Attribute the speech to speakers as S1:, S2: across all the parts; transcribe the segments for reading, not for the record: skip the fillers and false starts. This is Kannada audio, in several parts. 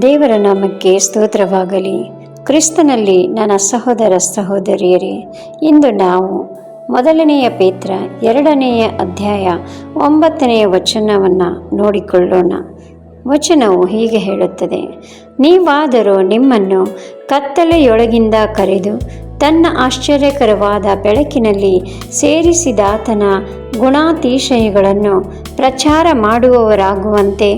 S1: ದೇವರ ನಾಮಕ್ಕೆ ಸ್ತೋತ್ರವಾಗಲಿ. ಕ್ರಿಸ್ತನಲ್ಲಿ ನನ್ನ ಸಹೋದರ ಸಹೋದರಿಯರೇ, ಇಂದು ನಾವು ಮೊದಲನೆಯ ಪೇತ್ರ 2ನೇ ಅಧ್ಯಾಯ 9ನೇ ವಚನವನ್ನು ನೋಡಿಕೊಳ್ಳೋಣ. ವಚನವು ಹೀಗೆ ಹೇಳುತ್ತದೆ: ನೀವಾದರೂ ನಿಮ್ಮನ್ನು ಕತ್ತಲೆಯೊಳಗಿಂದ ಕರೆದು ತನ್ನ ಆಶ್ಚರ್ಯಕರವಾದ ಬೆಳಕಿನಲ್ಲಿ ಸೇರಿಸಿದಾತನ ಗುಣಾತಿಶಯಗಳನ್ನು ಪ್ರಚಾರ ಮಾಡುವವರಾಗುವಂತೆ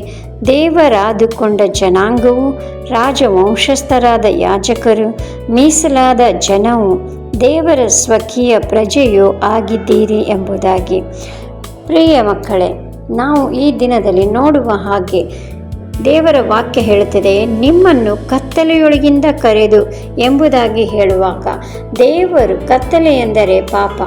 S1: ದೇವರಾದುಕೊಂಡ ಜನಾಂಗವು, ರಾಜವಂಶಸ್ಥರಾದ ಯಾಜಕರು, ಮೀಸಲಾದ ಜನವು, ದೇವರ ಸ್ವಕೀಯ ಪ್ರಜೆಯೂ ಆಗಿದ್ದೀರಿ ಎಂಬುದಾಗಿ. ಪ್ರಿಯ ಮಕ್ಕಳೇ, ನಾವು ಈ ದಿನದಲ್ಲಿ ನೋಡುವ ಹಾಗೆ ದೇವರ ವಾಕ್ಯ ಹೇಳುತ್ತದೆ, ನಿಮ್ಮನ್ನು ಕತ್ತಲೆಯೊಳಗಿಂದ ಕರೆದು ಎಂಬುದಾಗಿ ಹೇಳುವಾಗ, ದೇವರು ಕತ್ತಲೆ ಎಂದರೆ ಪಾಪ.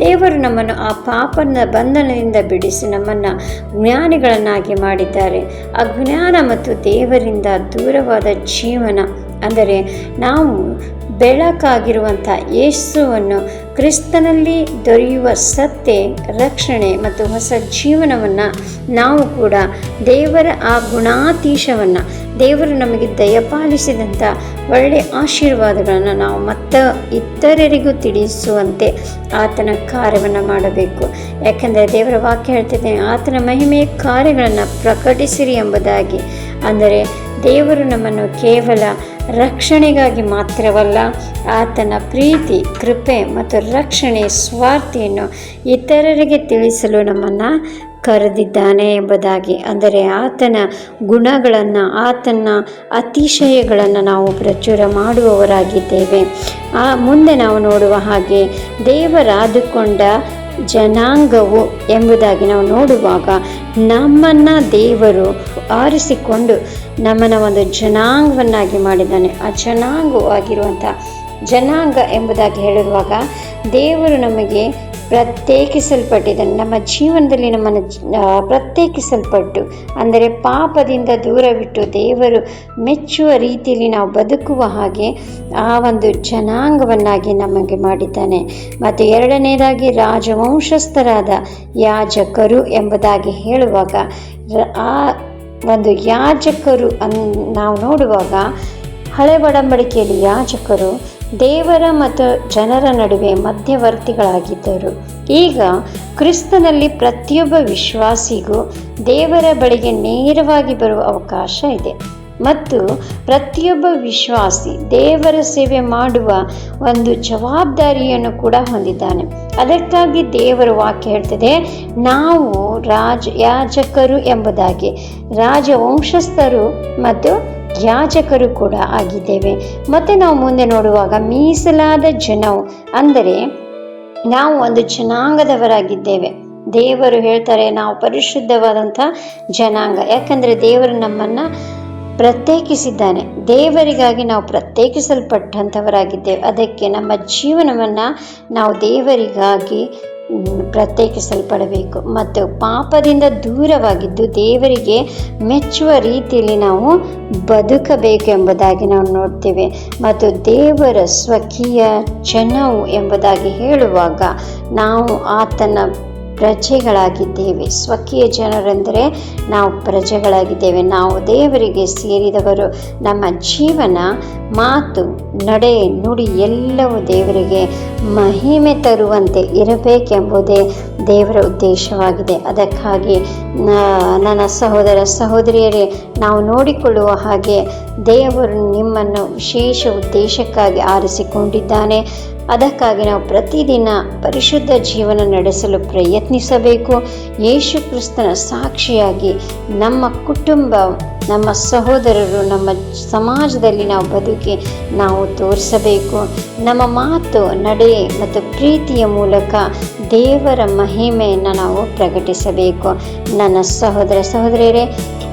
S1: ದೇವರು ನಮ್ಮನ್ನು ಆ ಪಾಪನ ಬಂಧನದಿಂದ ಬಿಡಿಸಿ ನಮ್ಮನ್ನು ಜ್ಞಾನಿಗಳನ್ನಾಗಿ ಮಾಡಿದ್ದಾರೆ. ಅಜ್ಞಾನ ಮತ್ತು ದೇವರಿಂದ ದೂರವಾದ ಜೀವನ ಅಂದರೆ ನಾವು ಬೆಳಕಾಗಿರುವಂಥ ಯೇಸುವನ್ನು, ಕ್ರಿಸ್ತನಲ್ಲಿ ದೊರೆಯುವ ಸತ್ಯ, ರಕ್ಷಣೆ ಮತ್ತು ಹೊಸ ಜೀವನವನ್ನು ನಾವು ಕೂಡ ದೇವರ ಆ ಗುಣಾತೀಶವನ್ನು, ದೇವರು ನಮಗೆ ದಯಪಾಲಿಸಿದಂಥ ಒಳ್ಳೆಯ ಆಶೀರ್ವಾದಗಳನ್ನು ನಾವು ಇತರರಿಗೂ ತಿಳಿಸುವಂತೆ ಆತನ ಕಾರ್ಯವನ್ನು ಮಾಡಬೇಕು. ಯಾಕೆಂದರೆ ದೇವರ ವಾಕ್ಯ ಹೇಳ್ತಿದೆ, ಆತನ ಮಹಿಮೆಯ ಕಾರ್ಯಗಳನ್ನು ಪ್ರಕಟಿಸಿರಿ ಎಂಬುದಾಗಿ. ಅಂದರೆ ದೇವರು ನಮ್ಮನ್ನು ಕೇವಲ ರಕ್ಷಣೆಗಾಗಿ ಮಾತ್ರವಲ್ಲ, ಆತನ ಪ್ರೀತಿ, ಕೃಪೆ ಮತ್ತು ರಕ್ಷಣೆ, ಸ್ವಾರ್ಥಿಯನ್ನು ಇತರರಿಗೆ ತಿಳಿಸಲು ನಮ್ಮನ್ನು ಕರೆದಿದ್ದಾನೆ ಎಂಬುದಾಗಿ. ಅಂದರೆ ಆತನ ಗುಣಗಳನ್ನು, ಆತನ ಅತಿಶಯಗಳನ್ನು ನಾವು ಪ್ರಚುರ ಮಾಡುವವರಾಗಿದ್ದೇವೆ. ಮುಂದೆ ನಾವು ನೋಡುವ ಹಾಗೆ ದೇವರಾದುಕೊಂಡ ಜನಾಂಗವು ಎಂಬುದಾಗಿ ನಾವು ನೋಡುವಾಗ, ನಮ್ಮನ್ನು ದೇವರು ಆರಿಸಿಕೊಂಡು ನಮ್ಮನ್ನು ಒಂದು ಜನಾಂಗವನ್ನಾಗಿ ಮಾಡಿದ್ದಾನೆ. ಆ ಜನಾಂಗವಾಗಿರುವಂಥ ಜನಾಂಗ ಎಂಬುದಾಗಿ ಹೇಳಿರುವಾಗ, ದೇವರು ನಮಗೆ ಪ್ರತ್ಯೇಕಿಸಲ್ಪಟ್ಟಿದ್ದಾನೆ. ನಮ್ಮ ಜೀವನದಲ್ಲಿ ನಮ್ಮನ್ನು ಪ್ರತ್ಯೇಕಿಸಲ್ಪಟ್ಟು, ಅಂದರೆ ಪಾಪದಿಂದ ದೂರವಿಟ್ಟು ದೇವರು ಮೆಚ್ಚುವ ರೀತಿಯಲ್ಲಿ ನಾವು ಬದುಕುವ ಹಾಗೆ ಆ ಒಂದು ಜನಾಂಗವನ್ನಾಗಿ ನಮಗೆ ಮಾಡಿದ್ದಾನೆ. ಮತ್ತು 2ನೇದಾಗಿ ರಾಜವಂಶಸ್ಥರಾದ ಯಾಜಕರು ಎಂಬುದಾಗಿ ಹೇಳುವಾಗ, ಆ ಒಂದು ಯಾಜಕರು ನಾವು ನೋಡುವಾಗ, ಹಳೆ ಒಡಂಬಡಿಕೆಯಲ್ಲಿ ಯಾಜಕರು ದೇವರ ಮತ್ತು ಜನರ ನಡುವೆ ಮಧ್ಯವರ್ತಿಗಳಾಗಿದ್ದರು. ಈಗ ಕ್ರಿಸ್ತನಲ್ಲಿ ಪ್ರತಿಯೊಬ್ಬ ವಿಶ್ವಾಸಿಗೂ ದೇವರ ಬಳಿಗೆ ನೇರವಾಗಿ ಬರುವ ಅವಕಾಶ ಇದೆ. ಮತ್ತು ಪ್ರತಿಯೊಬ್ಬ ವಿಶ್ವಾಸಿ ದೇವರ ಸೇವೆ ಮಾಡುವ ಒಂದು ಜವಾಬ್ದಾರಿಯನ್ನು ಕೂಡ ಹೊಂದಿದ್ದಾನೆ. ಅದಕ್ಕಾಗಿ ದೇವರ ವಾಕ್ಯ ಹೇಳ್ತದೆ, ನಾವು ಯಾಜಕರು ಎಂಬುದಾಗಿ, ರಾಜವಂಶಸ್ಥರು ಮತ್ತು ಯಾಜಕರು ಕೂಡ ಆಗಿದ್ದೇವೆ. ಮತ್ತು ನಾವು ಮುಂದೆ ನೋಡುವಾಗ, ಮೀಸಲಾದ ಜನವು ಅಂದರೆ ನಾವು ಒಂದು ಜನಾಂಗದವರಾಗಿದ್ದೇವೆ. ದೇವರು ಹೇಳ್ತಾರೆ, ನಾವು ಪರಿಶುದ್ಧವಾದಂಥ ಜನಾಂಗ. ಯಾಕಂದರೆ ದೇವರು ನಮ್ಮನ್ನು ಪ್ರತ್ಯೇಕಿಸಿದ್ದಾನೆ. ದೇವರಿಗಾಗಿ ನಾವು ಪ್ರತ್ಯೇಕಿಸಲ್ಪಟ್ಟಂಥವರಾಗಿದ್ದೇವೆ. ಅದಕ್ಕೆ ನಮ್ಮ ಜೀವನವನ್ನು ನಾವು ದೇವರಿಗಾಗಿ ಪ್ರತ್ಯೇಕಿಸಲ್ಪಡಬೇಕು ಮತ್ತು ಪಾಪದಿಂದ ದೂರವಾಗಿದ್ದು ದೇವರಿಗೆ ಮೆಚ್ಚುವ ರೀತಿಯಲ್ಲಿ ನಾವು ಬದುಕಬೇಕು ಎಂಬುದಾಗಿ ನಾವು ನೋಡ್ತೇವೆ. ಮತ್ತು ದೇವರ ಸ್ವಕೀಯ ಜನವು ಎಂಬುದಾಗಿ ಹೇಳುವಾಗ, ನಾವು ಆತನ ಪ್ರಜೆಗಳಾಗಿದ್ದೇವೆ. ಸ್ವಕೀಯ ಜನರೆಂದರೆ ನಾವು ಪ್ರಜೆಗಳಾಗಿದ್ದೇವೆ. ನಾವು ದೇವರಿಗೆ ಸೇರಿದವರು. ನಮ್ಮ ಜೀವನ, ಮಾತು, ನಡೆ, ನುಡಿ ಎಲ್ಲವೂ ದೇವರಿಗೆ ಮಹಿಮೆ ತರುವಂತೆ ಇರಬೇಕೆಂಬುದೇ ದೇವರ ಉದ್ದೇಶವಾಗಿದೆ. ಅದಕ್ಕಾಗಿ ನನ್ನ ಸಹೋದರ ಸಹೋದರಿಯರೇ, ನಾವು ನೋಡಿಕೊಳ್ಳುವ ಹಾಗೆ ದೇವರು ನಿಮ್ಮನ್ನು ವಿಶೇಷ ಉದ್ದೇಶಕ್ಕಾಗಿ ಆರಿಸಿಕೊಂಡಿದ್ದಾನೆ. ಅದಕ್ಕಾಗಿ ನಾವು ಪ್ರತಿದಿನ ಪರಿಶುದ್ಧ ಜೀವನ ನಡೆಸಲು ಪ್ರಯತ್ನಿಸಬೇಕು. ಯೇಸು ಕ್ರಿಸ್ತನ ಸಾಕ್ಷಿಯಾಗಿ ನಮ್ಮ ಕುಟುಂಬ, ನಮ್ಮ ಸಹೋದರರು, ನಮ್ಮ ಸಮಾಜದಲ್ಲಿ ನಾವು ಬದುಕಿ ನಾವು ತೋರಿಸಬೇಕು. ನಮ್ಮ ಮಾತು, ನಡೆ ಮತ್ತು ಪ್ರೀತಿಯ ಮೂಲಕ ದೇವರ ಮಹಿಮೆಯನ್ನು ನಾವು ಪ್ರಕಟಿಸಬೇಕು. ನನ್ನ ಸಹೋದರ ಸಹೋದರಿಯರೇ,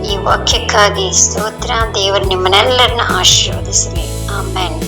S1: ಈ ವಾಕ್ಯಕ್ಕಾಗಿ ಸ್ತೋತ್ರ. ದೇವರು ನಿಮ್ಮನ್ನೆಲ್ಲರನ್ನ ಆಶೀರ್ವದಿಸಲಿ. ಆಮೆನ್.